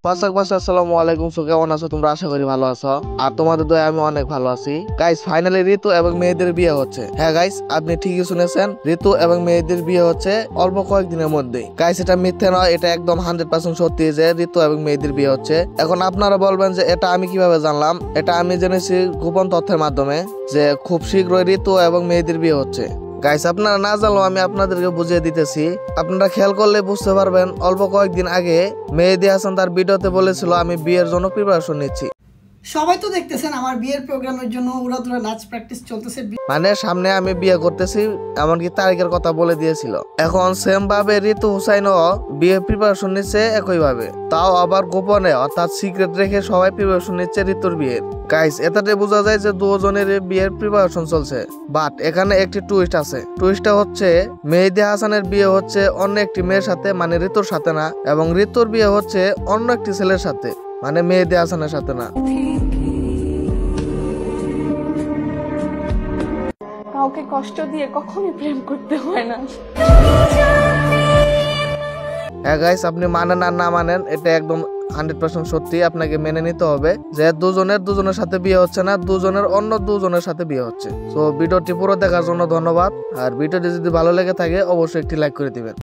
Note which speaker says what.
Speaker 1: আসসালামু আলাইকুম। সো কেমন আছো তোমরা? আশা করি ভালো আছো। আর তোমাদের দয়ায় আমি অনেক ভালো আছি। গাইস, ফাইনালি ঋতু এবং মেহেদীর বিয়ে হচ্ছে। হ্যাঁ গাইস, আপনি ঠিকই শুনেছেন, ঋতু এবং মেহেদীর বিয়ে হচ্ছে অল্প কয়েকদিনের মধ্যেই। গাইস, এটা মিথ্যে নয়, এটা একদম 100% সত্যি যে ঋতু এবং মেহেদীর বিয়ে হচ্ছে। এখন আপনারা বলবেন যে এটা আমি কিভাবে জানলাম? এটা আমি জেনেছি গোপন তথ্যের মাধ্যমে, যে খুব শীঘ্রই ঋতু এবং মেহেদীর বিয়ে হচ্ছে। গাইস, আপনারা না জানলেও আমি আপনাদেরকে বুঝিয়ে দিতেছি। আপনারা খেয়াল করলে বুঝতে পারবেন, অল্প কয়েকদিন আগে মেহেদী হাসান তার ভিডিওতে বলেছিল আমি বিয়ের জন্য প্রিপারেশন নিচ্ছি।
Speaker 2: সবাই তো দেখতেছেন আমার বিয়ের প্রোগ্রামের জন্য উড়াধুরা নাচ প্র্যাকটিস চলতেছে।
Speaker 1: মানে সামনে আমি বিয়ে করতেছি, এমনকি তারিখের কথা বলে দিয়েছিল। এখন সেম ভাবে ঋতু হুসাইনও বিয়ে প্রিপারেশন নিচ্ছে একই ভাবে, তাও আবার গোপনে, অর্থাৎ সিক্রেট রেখে সবাই প্রিপারেশন নিচ্ছে ঋতুর বিয়ের। গাইস, এটাতে বোঝা যায় যে দুজনের বিয়ের প্রিপারেশন চলছে। বাট এখানে একটি টুইস্ট আছে। টুইস্টটা হচ্ছে মেহেদী হাসানের বিয়ে হচ্ছে অন্য একটি মেয়ের সাথে, মানে ঋতুর সাথে না, এবং ঋতুর বিয়ে হচ্ছে অন্য একটি ছেলের সাথে, মানে মেহেদী হাসানের সাথে না।
Speaker 3: কাউকে কষ্ট দিয়ে কখনোই প্রেম করতে হয় না।
Speaker 1: হ্যাঁ গাইস, আপনি মানেন আর না মানেন, এটা একদম 100% সত্যি। আপনাকে মেনে নিতে হবে যে দুজনের সাথে বিয়ে হচ্ছে না, দুজনের অন্য দুজনের সাথে বিয়ে হচ্ছে। তো ভিডিওটি পুরো দেখার জন্য ধন্যবাদ। আর ভিডিওটি যদি ভালো লেগে থাকে অবশ্যই একটি লাইক করে দিবেন।